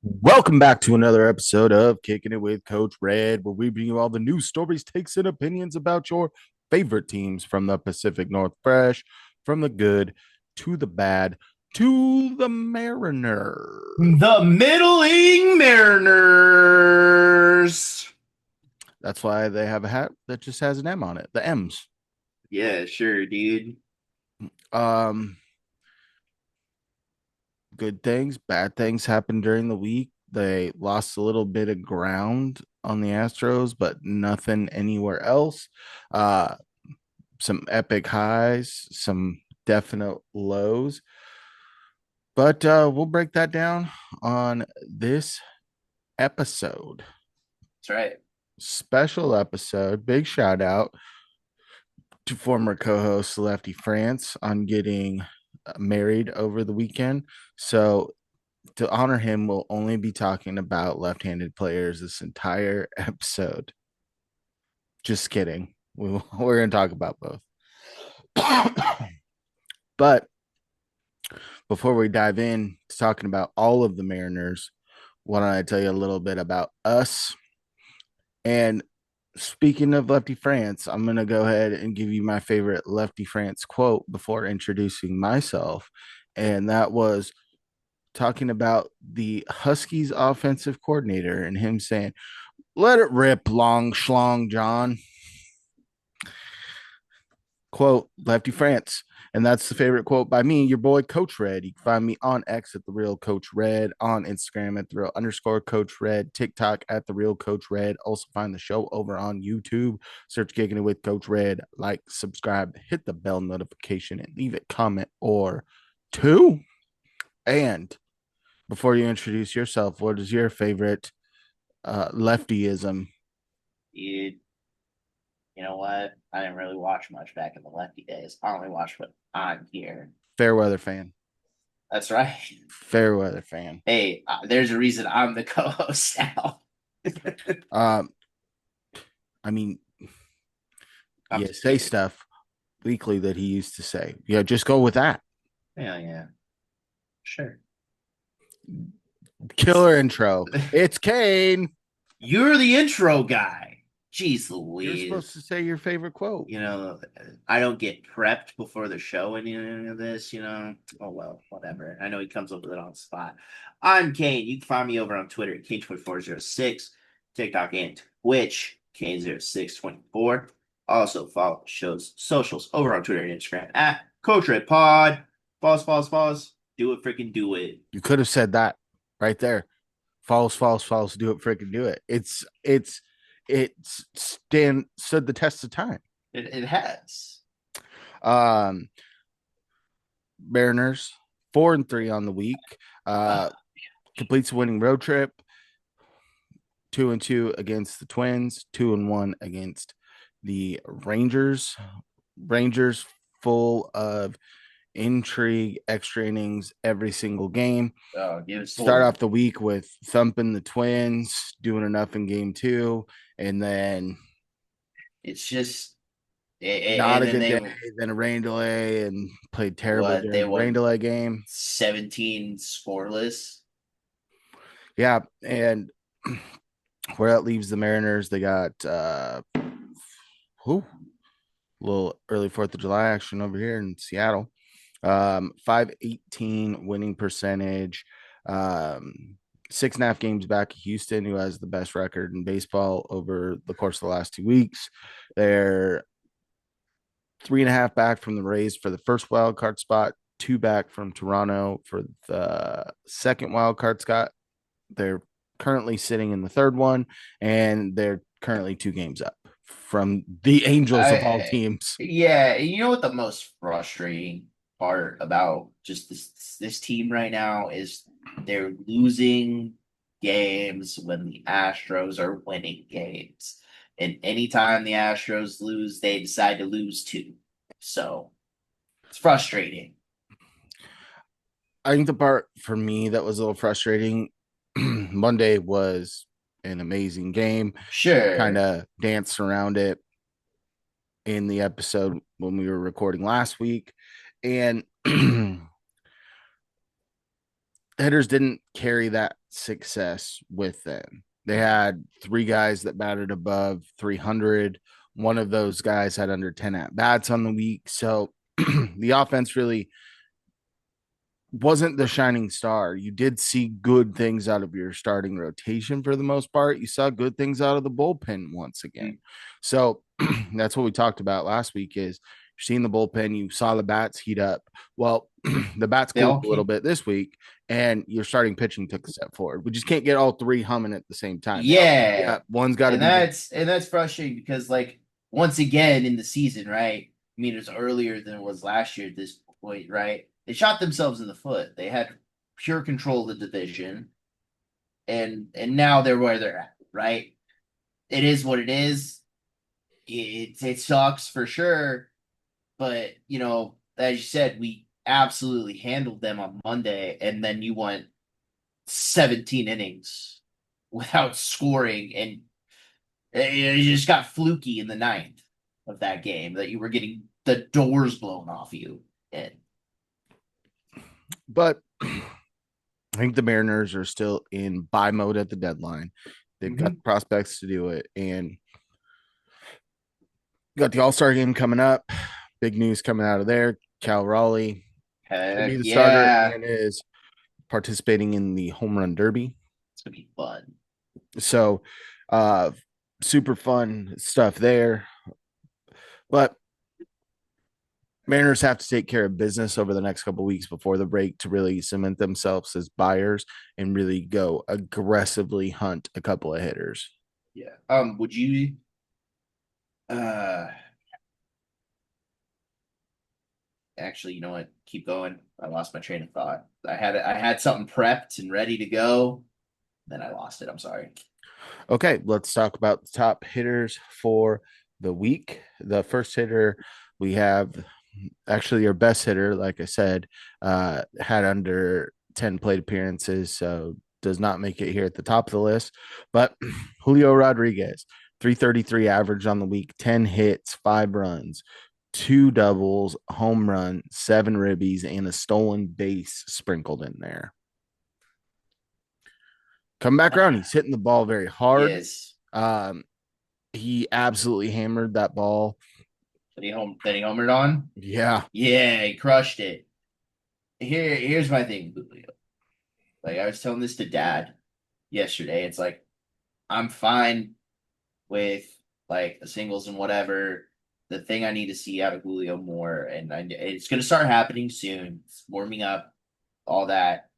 Welcome back to another episode of Kicking It with Coach Red, where we bring you all the news, stories, takes, and opinions about your favorite teams from the Pacific Northwest, from the good to the bad to the Mariners. The Middling Mariners. That's why they have a hat that just has an M on it, the M's. Yeah, sure, dude. Um, Good things, bad things happened during the week. They lost a little bit of ground on the Astros, but nothing anywhere else. Uh, some epic highs, some definite lows. But we'll break that down on this episode. That's right. Special episode. Big shout out to former co host Lefty France on getting married over the weekend. So, to honor him, we'll only be talking about left handed players this entire episode. Just kidding. We're going to talk about both. But before we dive in to talking about all of the Mariners, why don't I tell you a little bit about us? And speaking of Lefty France, I'm going to go ahead and give you my favorite Lefty France quote before introducing myself. And that was talking about the Huskies offensive coordinator and him saying, "Let it rip, long schlong, John." Quote, Lefty France. And that's the favorite quote by me, your boy, Coach Red. You can find me on X at the real Coach Red, on Instagram at the real underscore Coach Red, TikTok at the real Coach Red. Also find the show over on YouTube. Search Kicking It with Coach Red. Like, subscribe, hit the bell notification, and leave a comment or two. And before you introduce yourself, what is your favorite leftyism? Dude, you know what? I didn't really watch much back in the lefty days. I only watched what I'm here. Fair weather fan. That's right. Fair weather fan. Hey, there's a reason I'm the co-host now. Um, I mean, I'm yeah, just say kidding. stuff weekly that he used to say. Yeah, just go with that. Yeah, yeah, sure. Killer intro. It's Kane. You're the intro guy. Jeez You're supposed Louise. to say your favorite quote. I don't get prepped before the show any of this. Oh well, whatever. I know he comes up with it on the spot. I'm Kane. You can find me over on Twitter at Kane2406, TikTok and Twitch, Kane0624. Also follow the show's socials over on Twitter and Instagram at Coach Red Pod. Pause. Do it, freaking do it. You could have said that right there. False, false, false. Do it, freaking do it. It's stood the test of time. It has. Um, Mariners 4-3 on the week. Uh, Completes a winning road trip. 2-2 against the Twins. 2-1 against the Rangers. Rangers full of intrigue, extra innings every single game. Give us a Start little. off the week with thumping the Twins, doing enough in game two, and then It's just, not and a then good day, they then a rain delay, and played terrible what during they the rain won delay game. 17 scoreless. Yeah, and where that leaves the Mariners, they got whew, a little early 4th of July action over here in Seattle. 518 winning percentage. Um, 6.5 games back Houston, who has the best record in baseball over the course of the last 2 weeks. They're 3.5 back from the Rays for the first wild card spot, two back from Toronto for the second wild card spot. They're currently sitting in the third one, and they're currently 2 games up from the Angels of all I teams. Yeah, you know what the most frustrating part about just this team right now is they're losing games when the Astros are winning games. And anytime the Astros lose, they decide to lose too. So it's frustrating. I think the part for me that was a little frustrating Monday was an amazing game. Kind Sure. of danced around it in the episode when we were recording last week. And the hitters didn't carry that success with them. They had three guys that batted above 300. One of those guys had under 10 at bats on the week. So the offense really wasn't the shining star. You did see good things out of your starting rotation for the most part. You saw good things out of the bullpen once again. So that's what we talked about last week is you're seeing the bullpen, you saw the bats heat up. Well, the bats They cooled all a little came. bit this week, and your starting pitching took a step forward. We just can't get all three humming at the same time. They all, Yeah. yeah, one's got to And be down. that's frustrating because like once again in the season, right? I mean, it was earlier than it was last year at this point, right? They shot themselves in the foot. They had pure control of the division, and now they're where they're at, right? It is what it is. It sucks for sure, but as you said, we absolutely handled them on Monday, and then you went 17 innings without scoring, and you just got fluky in the ninth of that game that you were getting the doors blown off you. And But I think the Mariners are still in buy mode at the deadline. They've got the Mhm. prospects to do it, and got the All Star game coming up. Big news coming out of there. Cal Raleigh should be Heck the starter yeah, and is participating in the home run derby. it's gonna be fun. So, uh, super fun stuff there. But Mariners have to take care of business over the next couple of weeks before the break to really cement themselves as buyers and really go aggressively hunt a couple of hitters. Yeah. Would you uh actually, you know what? Keep going. I lost my train of thought. I had something prepped and ready to go, then I lost it. I'm sorry. Okay, let's talk about the top hitters for the week. The first hitter we have, actually your best hitter, like I said, had under 10 plate appearances, so does not make it here at the top of the list. But Julio Rodriguez, 333 average on the week, 10 hits, 5 runs, two doubles, home run, 7 ribbies, and a stolen base sprinkled in there. Come back around. He's hitting the ball very hard. Yes. Um, he absolutely hammered that ball. That he homered on? Yeah. Yeah, he crushed it. Here's my thing, Julio. Like I was telling this to Dad yesterday. It's like I'm fine with like the singles and whatever. The thing I need to see out of Julio more, and it's going to start happening soon. It's warming up, all that.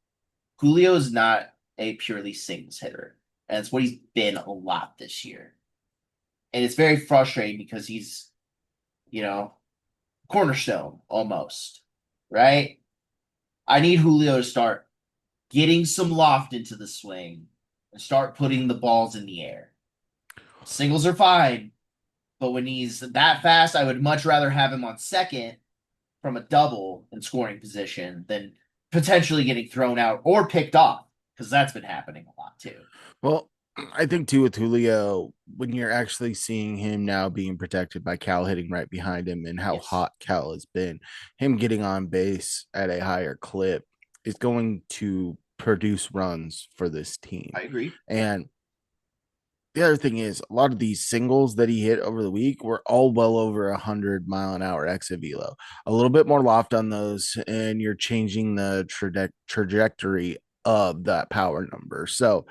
Julio is not a purely singles hitter, and it's what he's been a lot this year. And it's very frustrating because he's, you know, cornerstone almost, right? I need Julio to start getting some loft into the swing and start putting the balls in the air. Singles are fine, but when he's that fast, I would much rather have him on second from a double in scoring position than potentially getting thrown out or picked off because that's been happening a lot too. Well, I think too with Julio, when you're actually seeing him now being protected by Cal hitting right behind him and how Yes, hot Cal has been, him getting on base at a higher clip is going to produce runs for this team. I agree. And the other thing is a lot of these singles that he hit over the week were all well over 100 mile an hour exit velo. A little bit more loft on those, and you're changing the trajectory of that power number. So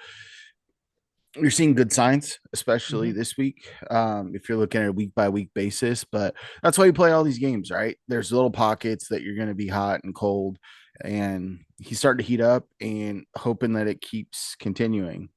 you're seeing good signs, especially Mm-hmm. this week. If you're looking at a week by week basis, but that's why you play all these games, right? There's little pockets that you're going to be hot and cold, and he's starting to heat up and hoping that it keeps continuing.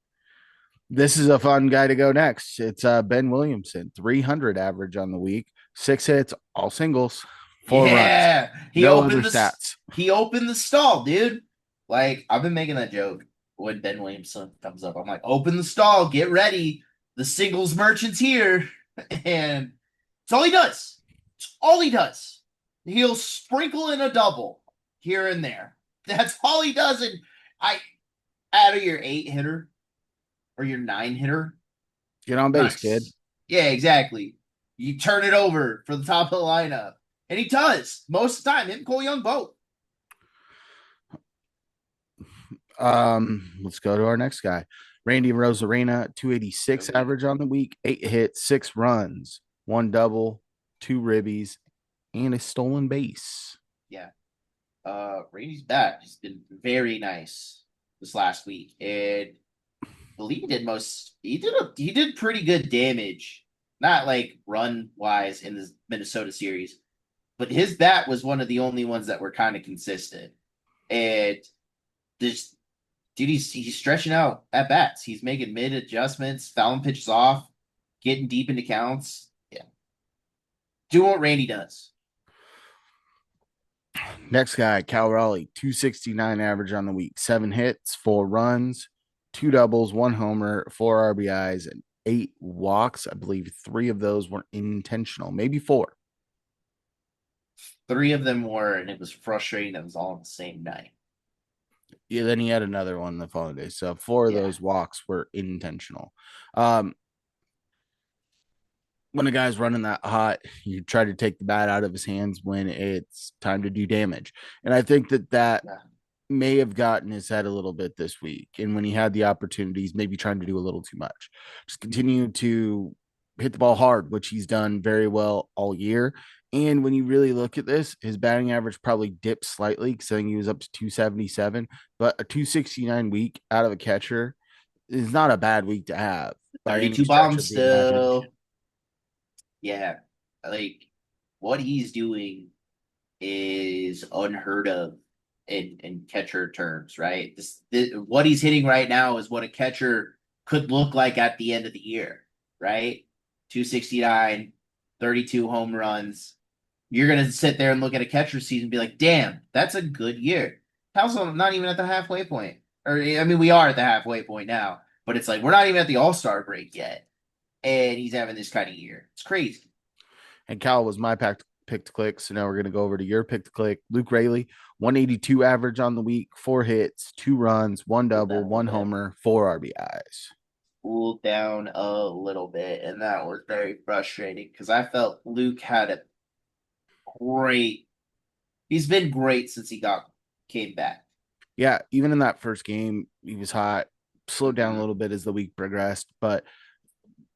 This is a fun guy to go next. It's Ben Williamson, 300 average on the week, 6 hits, all singles, 4 runs, Yeah, no other stats. he opened the stall, dude. Like I've been making that joke when Ben Williamson comes up. I'm like, open the stall, get ready. The singles merchant's here, and it's all he does. It's all he does. He'll sprinkle in a double here and there. That's all he does. And I out of your 8 hitter or your 9 hitter, Get on base, kid. nice. Yeah, exactly. You turn it over for the top of the lineup. And he does most of the time. Him and Cole Young both. Let's go to our next guy. Randy Rosarena, 286 Joey. average on the week, 8 hits, 6 runs, one double, two ribbies, and a stolen base. Yeah. Randy's back. He's been very nice this last week. And I believe he did pretty good damage. Not like run wise in the Minnesota series, but his bat was one of the only ones that were kind of consistent. And this dude, he's stretching out at bats. He's making mid adjustments, fouling pitches off, getting deep into counts. Yeah, do what Randy does. Next guy, Cal Raleigh, 269 average on the week, 7 hits, 4 runs, two doubles, one homer, four RBIs, and 8 walks. I believe 3 of those were intentional, maybe 4. Three of them were, and it was frustrating. It was all on the same night. Yeah, then he had another one the following day. So 4 of Yeah, those walks were intentional. Um, when a guy's running that hot, you try to take the bat out of his hands when it's time to do damage. And I think that yeah. may have gotten his head a little bit this week. And when he had the opportunities, maybe trying to do a little too much. Just continue to hit the ball hard, which he's done very well all year. And when you really look at this, his batting average probably dipped slightly because I think he was up to 277, but a 269 week out of a catcher is not a bad week to have by any 32 stretch bombs of the imagination. still. Yeah, like what he's doing is unheard of in catcher terms, right? What he's hitting right now is what a catcher could look like at the end of the year, right? 269, 32 home runs. You're going to sit there and look at a catcher season and be like, damn, that's a good year. How's not even at the halfway point? Or, I mean, we are at the halfway point now, but it's like we're not even at the All Star break yet. And he's having this kind of year. It's crazy. And Cal was my pick to click. So now we're going to go over to your pick to click. Luke Rayleigh, 182 average on the week, 4 hits, 2 runs, one Cooled double, down a little one bit. homer, four RBIs. Cooled down a little bit. And that was very frustrating because I felt Luke had a great, he's been great since came back. Yeah, even in that first game, he was hot, slowed down a Mm-hmm. little bit as the week progressed. But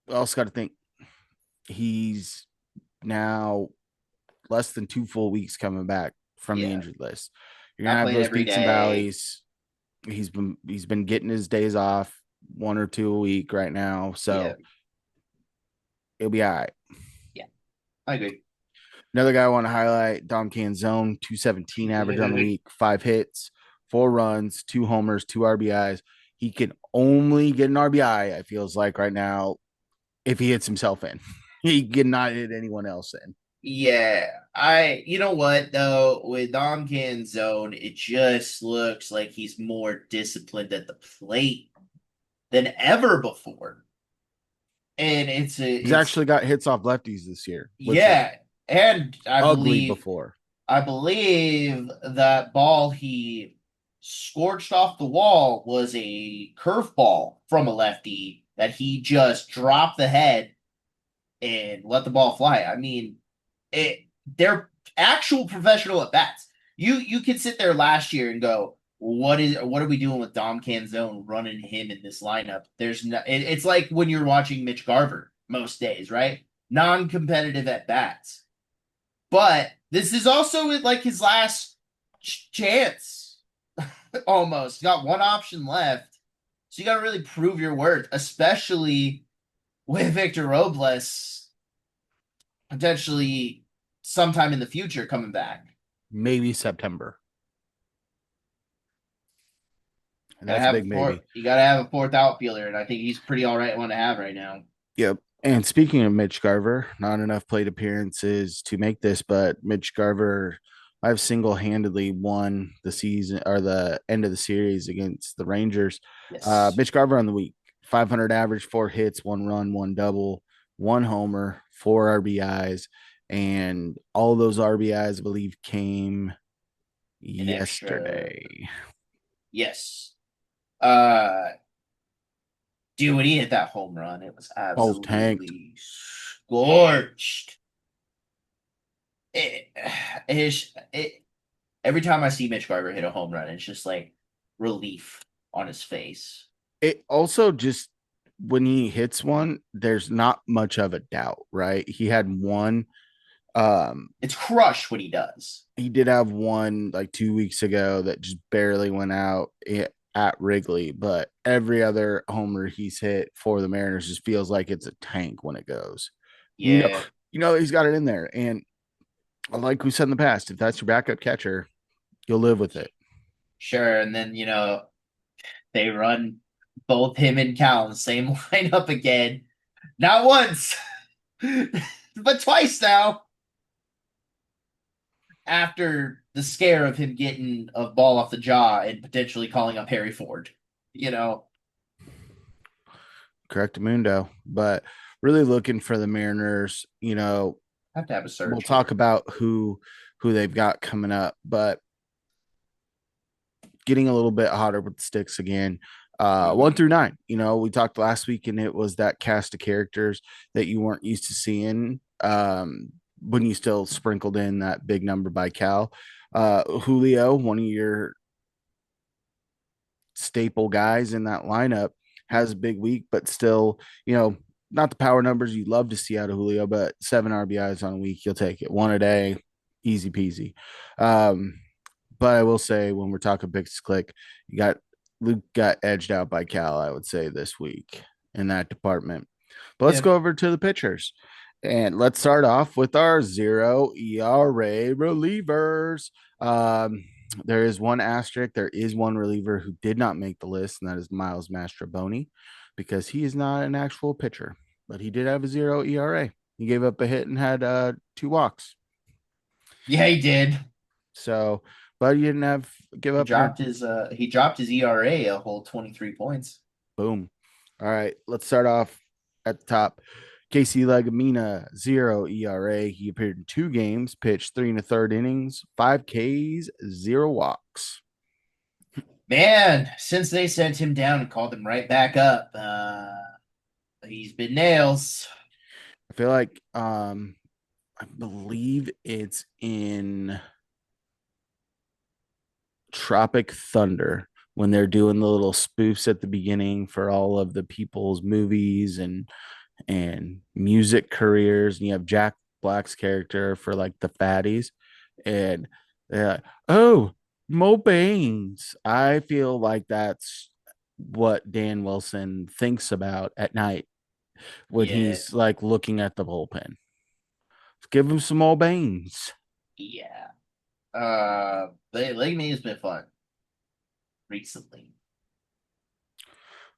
we also got to think he's now less than 2 full weeks coming back from the Yeah. injured list. You're gonna Not have playing those every peaks and day. valleys. He's been getting his days off, 1 or 2 a week right now. Yeah. So it'll be all right. Yeah. I agree. Another guy I want to highlight, Dom Canzone, 217 average on the week, 5 hits, 4 runs, 2 homers, 2 RBIs. He can only get an RBI, it feels like right now, if he hits himself in. He cannot hit anyone else in. Yeah, you know what though, with Dom Canzone, it just looks like he's more disciplined at the plate than ever before. And He's actually got hits off lefties this year, which was yeah, and ugly before. I believe that ball he scorched off the wall was a curveball from a lefty that he just dropped the head and let the ball fly. I mean, they're actual professional at bats. You could sit there last year and go, what are we doing with Dom Canzone running him in this lineup? There's no. It's like when you're watching Mitch Garver most days, right? Non-competitive at bats, but this is also like his last chance. Almost got one option left, so you got to really prove your worth, especially with Victor Robles potentially sometime in the future coming back. Maybe September. And Gotta that's a have big a fourth. maybe. You gotta have a fourth outfielder, and I think he's pretty all right one to have right now. Yep. And speaking of Mitch Garver, not enough plate appearances to make this, but Mitch Garver, I've single handedly won the season or the end of the series against the Rangers. Yes, Mitch Garver on the week, 500 average, 4 hits, 1 run, one double, one homer, four RBIs. And all those RBIs, I believe, came an extra. yesterday. Yes, uh, dude, when he hit that home run, it was Oh, tanked. absolutely scorched. It, it, every time I see Mitch Garver hit a home run, it's just like relief. on his face. It also just when he hits one, there's not much of a doubt, right? He had one. It's crush what he does. He did have one like 2 weeks ago that just barely went out at Wrigley, but every other homer he's hit for the Mariners just feels like it's a tank when it goes. You know, Yeah, he's got it in there, and like we said in the past, if that's your backup catcher, you'll live with it. sure. And then they run both him and Cal in the same lineup again. Not once, but twice now. After the scare of him getting a ball off the jaw and potentially calling up Harry Ford, you know, Correct, Mundo, but really looking for the Mariners. have to have a We'll surge talk here. about who they've got coming up, but getting a little bit hotter with the sticks again. One Mm-hmm. through nine. We talked last week, and it was that cast of characters that you weren't used to seeing when you still sprinkled in that big number by Cal. Julio, one of your staple guys in that lineup, has a big week, but still, not the power numbers you'd love to see out of Julio, but 7 RBIs on a week, you'll take it. One a day, easy peasy. Um, but I will say, when we're talking big click, you got Luke got edged out by Cal, I would say, this week in that department. But let's Yeah. go over to the pitchers. And let's start off with our 0 ERA relievers. Um, there is one asterisk. There is one reliever who did not make the list, and that is Miles Mastroboni, because he is not an actual pitcher, but he did have a 0 ERA. He gave up a hit and had 2 walks. Yeah, he did. So, but he didn't have give He up an dropped his ERA a whole 23 points. boom. All right, let's start off at the top. Casey Legumina, 0 ERA. He appeared in 2 games, pitched 3 1/3 innings, 5 Ks, 0 walks. Man, since they sent him down and called him right back up, he's been nails. I feel like I believe it's in Tropic Thunder when they're doing the little spoofs at the beginning for all of the people's movies and music careers, and you have Jack Black's character for like the fatties, and they're like, "Oh, Mo Baines." I feel like that's what Dan Wilson thinks about at night when Yeah, he's like looking at the bullpen. Give him some Mo Baines. yeah. Leg Me has been fun recently.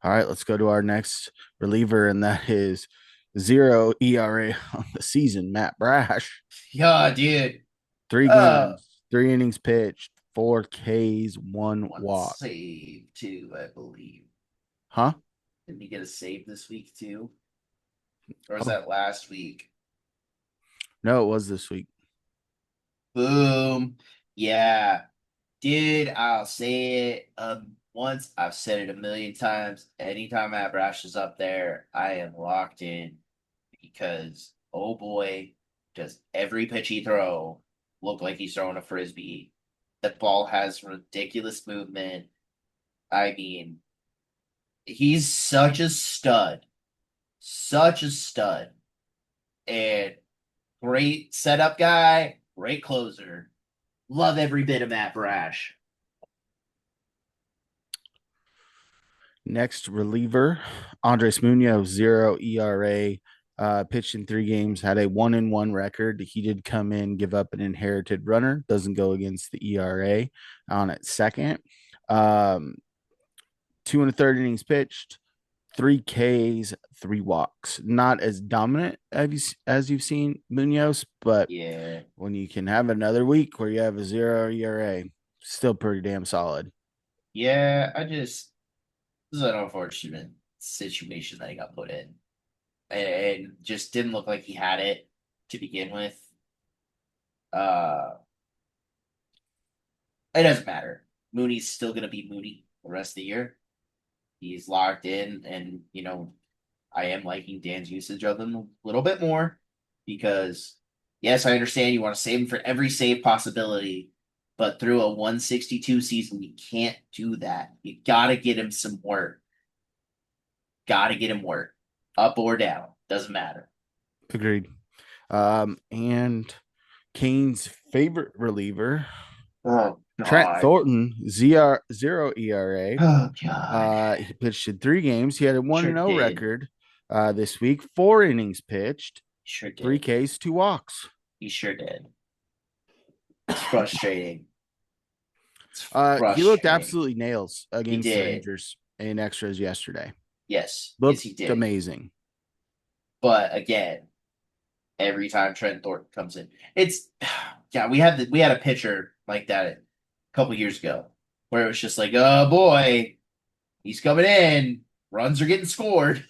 All right, let's go to our next reliever, and that is 0 ERA on the season, Matt Brash. Yeah, dude. Three Uh, games, 3 innings pitched, 4 Ks, one One walk. save too, I believe. Huh? Didn't he get a save this week too? Or was Oh, that last week? no, it was this week. Boom. Yeah. Dude, I'll say it once. I've said it a million times. Anytime Matt Brash is up there, I am locked in because oh boy, does every pitch he throw look like he's throwing a frisbee. The ball has ridiculous movement. I mean, he's such a stud. Such a stud. And great setup guy, great closer. Love every bit of Matt Brash. Next reliever, Andres Munoz, 0 ERA. Pitched in 3 games, had a 1-1 record. He did come in, give up an inherited runner. Doesn't go against the ERA on its second. 2 1/3 innings pitched, 3 Ks, 3 walks. Not as dominant as you've seen Munoz, but Yeah. when you can have another week where you have a 0 ERA, still pretty damn solid. Yeah, this is an unfortunate situation that he got put in. And just didn't look like he had it to begin with. Uh it doesn't matter. Mooney's still gonna be Mooney the rest of the year. He's locked in and I am liking Dan's usage of him a little bit more because yes, I understand you want to save him for every save possibility, but through a 162 season, you can't do that. You got to get him some work. Got to get him work. Up or down. Doesn't matter. Agreed. And Kane's favorite reliever, Oh, Trent God. Thornton, zero ERA. Oh, God. He pitched in 3 games. He had a 1 Sure 0 did. record this week, 4 innings pitched, Sure three did. Ks, 2 walks. He sure did. It's frustrating. It's He looked frustrating. absolutely nails He against the did. Rangers in extras yesterday. Yes. Yes, Looked he did. amazing. But again, every time Trent Thornton comes in, it's yeah. We had a pitcher like that a couple years ago where it was just like, oh boy, he's coming in. Runs are getting scored.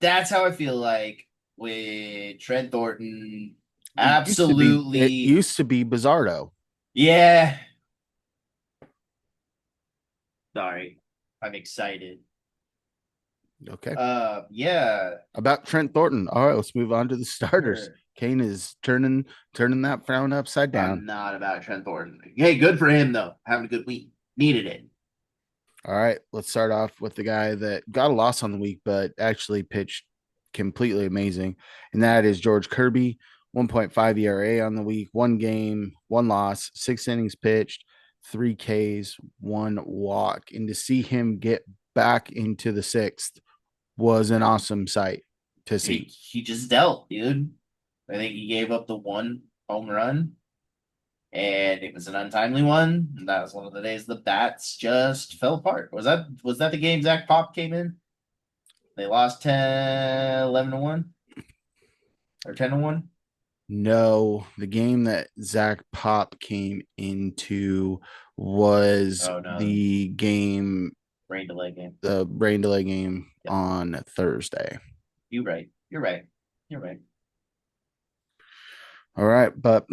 That's how I feel like with Trent Thornton. It Absolutely. used to be Bizarro. Yeah. Sorry. I'm excited. Okay. Yeah. About Trent Thornton. All right, let's move on to the starters. Sure. Kane is turning that frown upside I'm down. not about Trent Thornton. Hey, good for him though. Having a good week. Needed it. All right, let's start off with the guy that got a loss on the week, but actually pitched completely amazing, and that is George Kirby. 1.5 ERA on the week, 1 game, 1 loss, 6 innings pitched, 3 Ks, 1 walk. And to see him get back into the sixth was an awesome sight to see. He just dealt, dude. I think he gave up the one home run, and it was an untimely one. And that was one of the days the bats just fell apart. Was that the game Zach Pop came in? They lost 10, 11 to 1 or 10 to 1. No, the game that Zach Pop came into was Oh no, the game, rain delay game. the rain delay game Yep, on Thursday. you're right. You're right. You're right. All right, but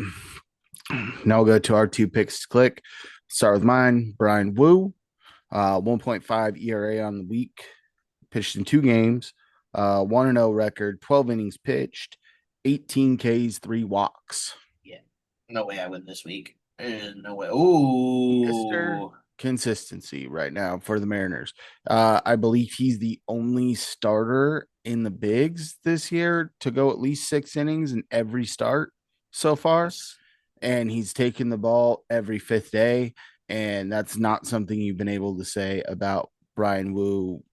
now we'll go to our 2 picks to click. Start with mine, Brian Wu, 1.5 ERA on the week, pitched in 2 games, 1-0 record, 12 innings pitched, 18 Ks, 3 walks. Yeah, no way I win this week. No way. Mr. Ooh, Consistency right now for the Mariners. I believe he's the only starter in the bigs this year to go at least 6 innings in every start so far. yes. And he's taken the ball every fifth day. And that's not something you've been able to say about Brian Wu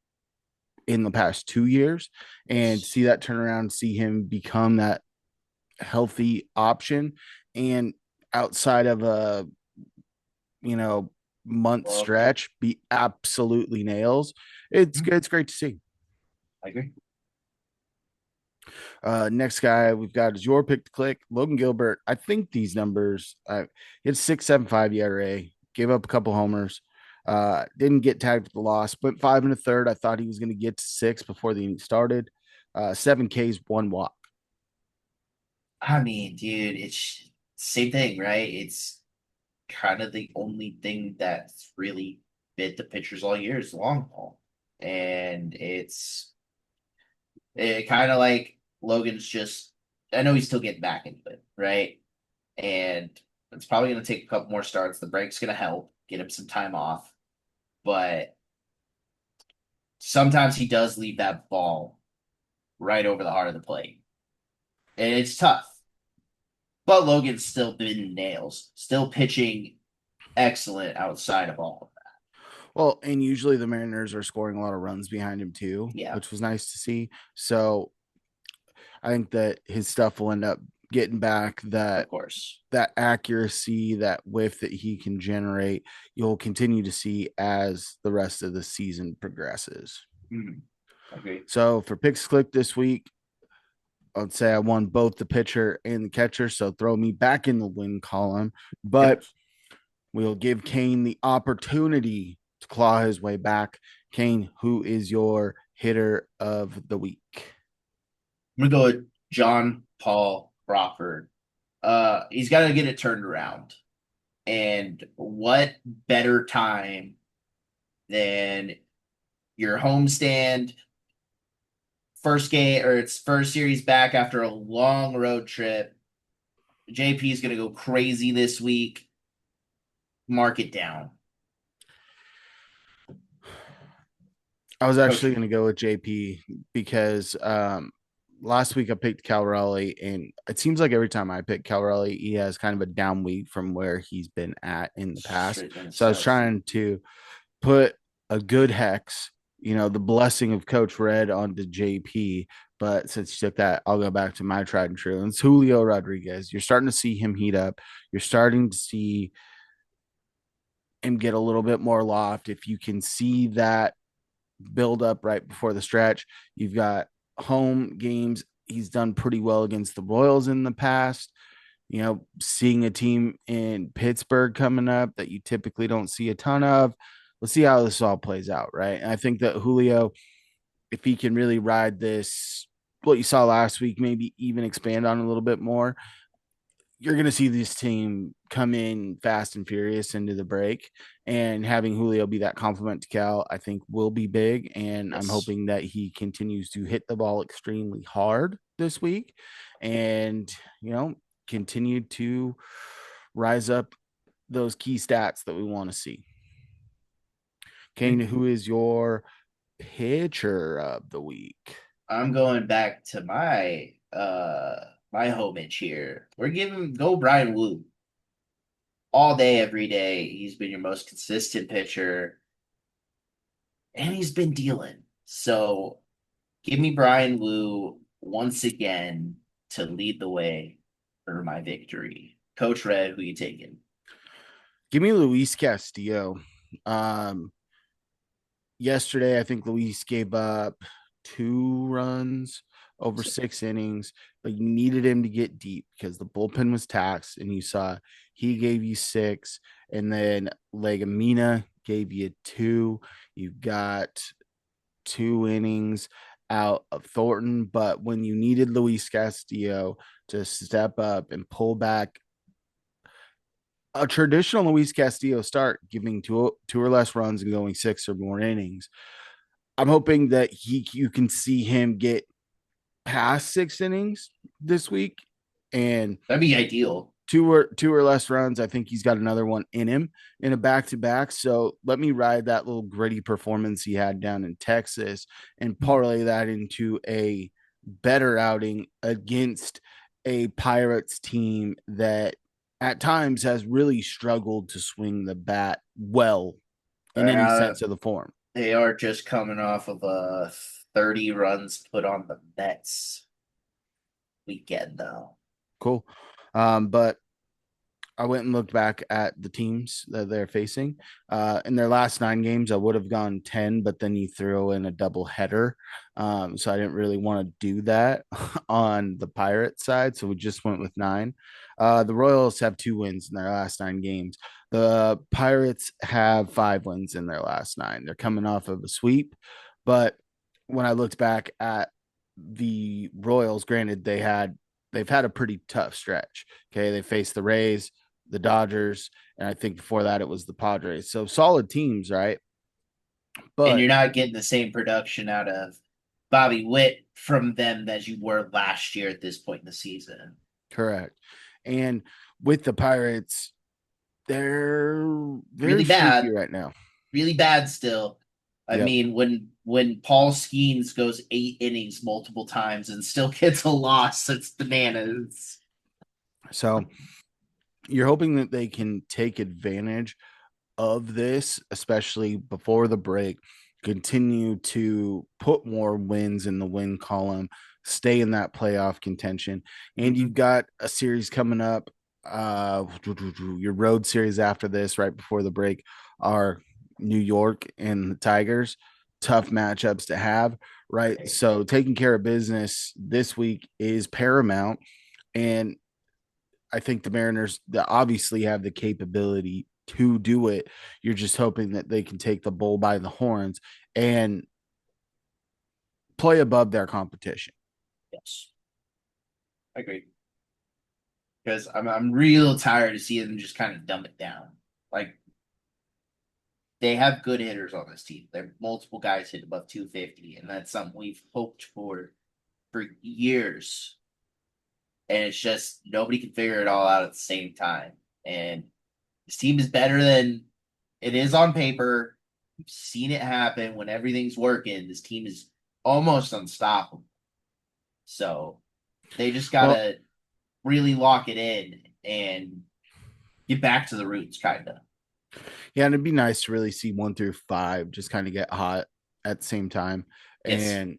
in the past 2 years. And Yes. see that turnaround, see him become that healthy option. And outside of a you know, month World Cup. stretch be absolutely nails. It's Hmm, good. It's great to see. I agree. Next guy we've got is your pick to click, Logan Gilbert. I think these numbers, he had 6.75 ERA, gave up a couple homers, didn't get tagged with the loss, but 5 1/3. I thought he was going to get to 6 before the inning started. 7 Ks, 1 walk. I mean, dude, it's same thing, right? It's kind of the only thing that's really bit the pitchers all year is long haul. And it kind of like Logan's just, I know he's still getting back into it, right? And it's probably going to take a couple more starts. The break's going to help get him some time off. But sometimes he does leave that ball right over the heart of the plate. And it's tough. But Logan's still been nails, still pitching excellent outside of all of that. Well, and usually the Mariners are scoring a lot of runs behind him too, Yeah, which was nice to see. So I think that his stuff will end up getting back of that course. accuracy, that whiff that he can generate. You'll continue to see as the rest of the season progresses. Mm, agree. So for picks click this week, I'd say I won both the pitcher and the catcher. So throw me back in the win column, Yep. but we'll give Kane the opportunity to claw his way back. Kane, who is your hitter of the week? I'm gonna go with John Paul Crawford. He's got to get it turned around. And what better time than your homestand first game or its first series back after a long road trip. JP is going to go crazy this week. mark it down. I was Coach, actually going to go with JP because last week I picked Cal Raleigh, and it seems like every time I pick Cal Raleigh, he has kind of a down week from where he's been at in the past. straight down So I was south. trying to put a good hex, the blessing of Coach Red onto JP. But since you took that, I'll go back to my tried and true. And it's Julio Rodriguez. You're starting to see him heat up. You're starting to see him get a little bit more loft. If you can see that build up right before the stretch, you've got home games. He's done pretty well against the Royals in the past. Seeing a team in Pittsburgh coming up that you typically don't see a ton of. Let's see how this all plays out, right? And I think that Julio, if he can really ride this, what you saw last week, maybe even expand on a little bit more, you're going to see this team come in fast and furious into the break, and having Julio be that compliment to Cal, I think will be big. And I'm Yes. hoping that he continues to hit the ball extremely hard this week and, continue to rise up those key stats that we want to see. Kane, who is your pitcher of the week? I'm going back to my homage here. We're giving go Brian Wu all day, every day. He's been your most consistent pitcher, and he's been dealing. So give me Brian Wu once again to lead the way for my victory. Coach Red, who you taking? Give me Luis Castillo. Um, Yesterday, I think Luis gave up 2 runs over 6 innings, but you needed him to get deep because the bullpen was taxed, and you saw he gave you 6, and then Legumina gave you 2. You got 2 innings out of Thornton, but when you needed Luis Castillo to step up and pull back a traditional Luis Castillo start, giving two or less runs and going 6 or more innings, I'm hoping that you can see him get past 6 innings this week, and That'd be ideal. two or less runs. I think he's got another one in him in a back to back. So let me ride that little gritty performance he had down in Texas and parlay that into a better outing against a Pirates team that at times has really struggled to swing the bat well in any Uh, sense of the form. they are just coming off of a 30 runs put on the Mets weekend, though. Cool. But I went and looked back at the teams that they're facing. In their last 9 games, I would have gone 10, but then you throw in a double header. So I didn't really want to do that on the Pirate side. So we just went with 9. The Royals have 2 wins in their last 9 games. The Pirates have 5 wins in their last 9. They're coming off of a sweep. But when I looked back at the Royals, granted, they've had a pretty tough stretch. Okay. They faced the Rays, the Dodgers, and I think before that it was the Padres. So solid teams, right? And But you're not getting the same production out of Bobby Witt from them as you were last year at this point in the season. correct. And with the Pirates, they're very Really streaky bad, right now. really bad still. I Yep. mean, when Paul Skeens goes 8 innings multiple times and still gets a loss, it's bananas. So you're hoping that they can take advantage of this, especially before the break, continue to put more wins in the win column, stay in that playoff contention. And Mm-hmm. you've got a series coming up. Your road series after this, right before the break, are New York and the Tigers. Tough matchups to have, right? So taking care of business this week is paramount. And I think the Mariners that obviously have the capability to do it. You're just hoping that they can take the bull by the horns and play above their competition. Yes, I agree. Because I'm real tired of seeing them just kind of dumb it down. Like they have good hitters on this team. There are multiple guys hit above 250, and that's something we've hoped for years. And it's just nobody can figure it all out at the same time. And This team is better than it is on paper. We've seen it happen when everything's working. This team is almost unstoppable. So they just Well, gotta really lock it in and get back to the roots, kind of. yeah, and it'd be nice to really see 1 through 5 just kind of get hot at the same time. Yes, And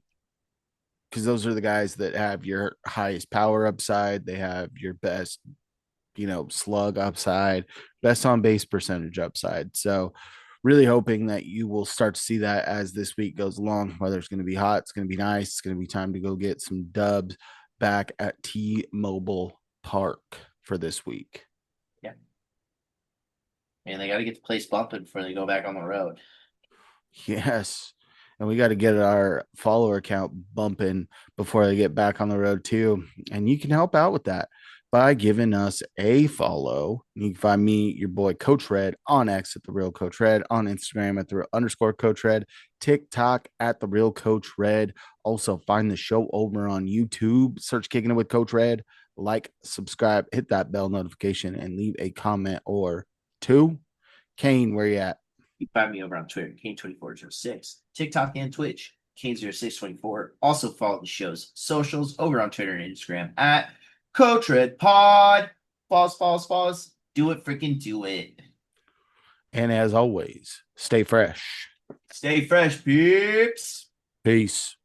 because those are the guys that have your highest power upside, they have your best, slug upside, best on base percentage upside. So, really hoping that you will start to see that as this week goes along. Whether it's going to be hot, it's going to be nice, it's going to be time to go get some dubs back at T-Mobile Park for this week. yeah, and they got to get the place bumping before they go back on the road. Yes. And we got to get our follower count bumping before they get back on the road too. And you can help out with that by giving us a follow. You can find me, your boy Coach Red, on X at the real Coach Red, on Instagram at the underscore Coach Red, TikTok at the real Coach Red. Also find the show over on YouTube. Search Kicking It with Coach Red. Like, subscribe, hit that bell notification, and leave a comment or two. Kane, where you at? You can find me over on Twitter, Kane2406, TikTok and Twitch, Kane0624. Also follow the show's socials over on Twitter and Instagram at Coach Red Pod. Pause. Do it, freaking do it. And as always, stay fresh. Stay fresh, peeps. Peace.